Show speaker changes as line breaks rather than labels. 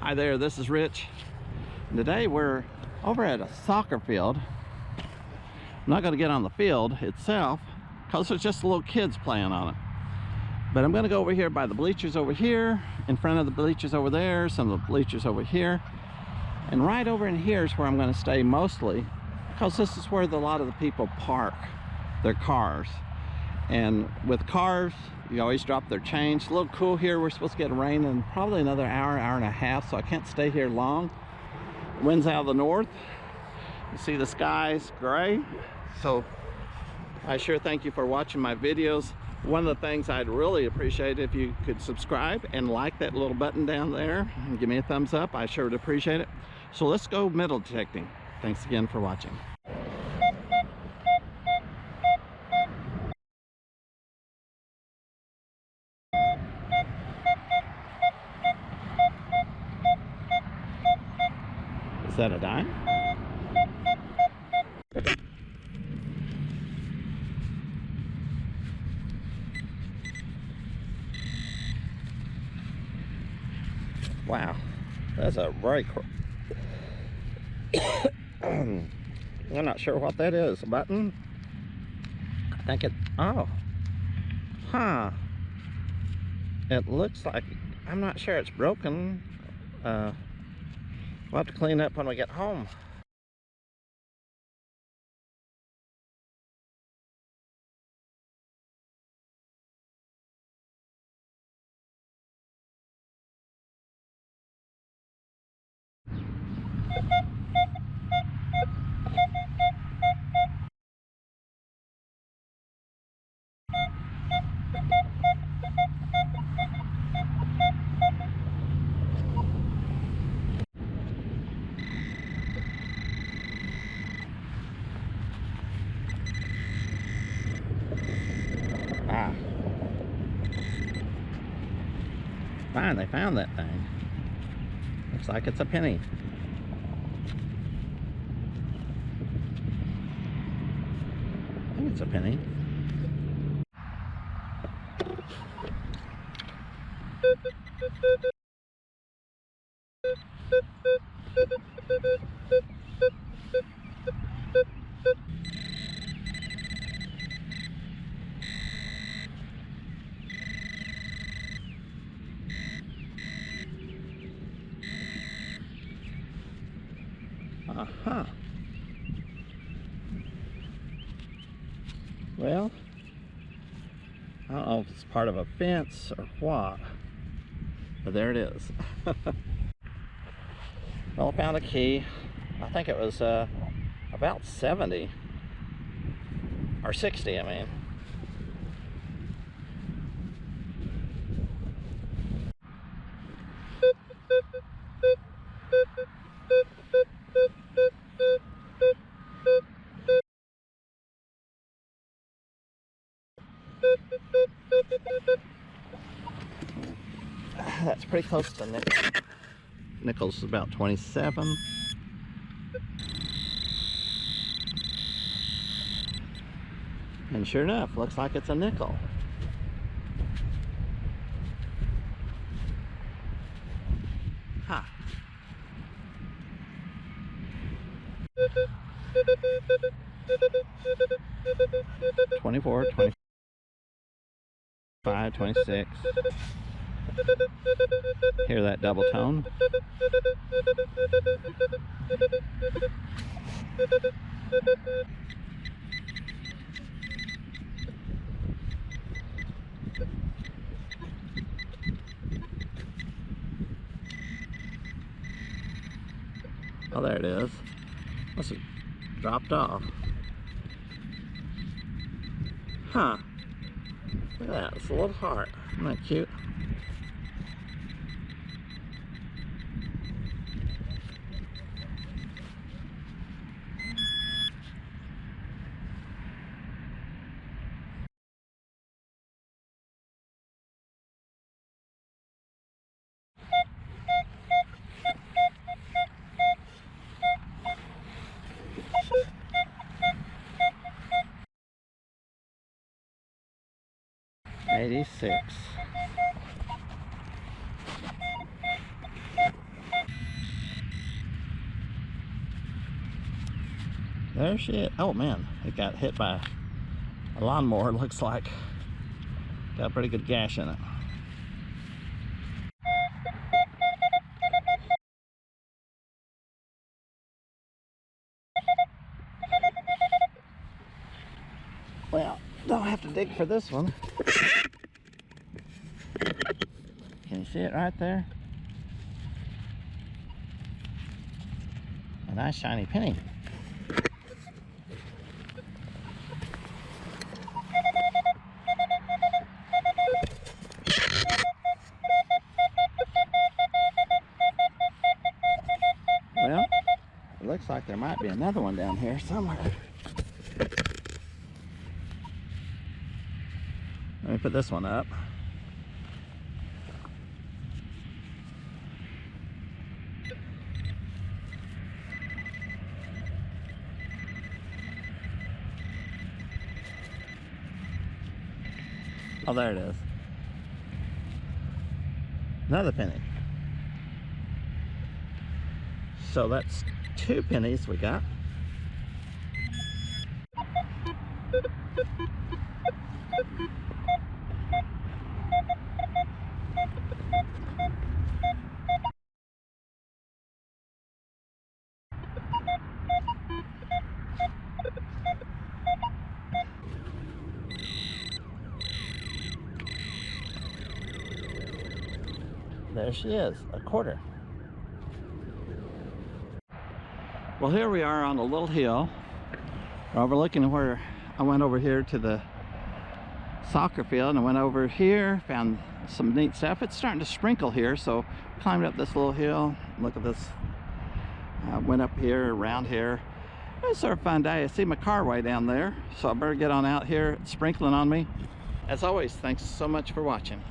Hi there, this is Rich. And today we're over at a soccer field. I'm not going to get on the field itself because there's just little kids playing on it. But I'm going to go over here by the bleachers over here, in front of the bleachers over there, some of the bleachers over here. And right over in here is where I'm going to stay mostly, because this is where a lot of the people park their cars. And with cars, you always drop their change. It's a little cool here. We're supposed to get rain in probably another hour, hour and a half, so I can't stay here long. Wind's out of the north. You see the sky's gray. So I sure thank you for watching my videos. One of the things I'd really appreciate if you could subscribe and like that little button down there and give me a thumbs up. I sure would appreciate it. So let's go metal detecting. Thanks again for watching. Is that a dime? Wow, that's a break. I'm not sure what that is. A button? I think it, oh. Huh. It looks like, I'm not sure it's broken. We'll have to clean up when we get home. Ah. Fine, they found that thing. Looks like it's a penny. I think it's a penny. Uh-huh. Well, I don't know if it's part of a fence or what, but there it is. Well, I found a key. I think it was about 70 or 60, I mean. That's pretty close to nickel. Nickel's about 27. And sure enough, looks like it's a nickel. Huh. $24, $25, $26. Hear that double tone? Oh, there it is. Must have dropped off. Huh. Look at that. It's a little heart. Isn't that cute? $86. There she is. Oh man, it got hit by a lawnmower, looks like. Got a pretty good gash in it. Well, don't have to dig for this one. Can you see it right there? A nice shiny penny. Well, it looks like there might be another one down here somewhere. Let me put this one up. Oh, there it is. Another penny. So that's 2 pennies we got. There she is, a quarter. Well, here we are on a little hill. We're overlooking where I went over here to the soccer field, and I went over here, found some neat stuff. It's starting to sprinkle here, so climbed up this little hill. Look at this. Went up here, around here. It was sort of a fun day. I see my car way down there, so I better get on out here. It's sprinkling on me. As always, thanks so much for watching.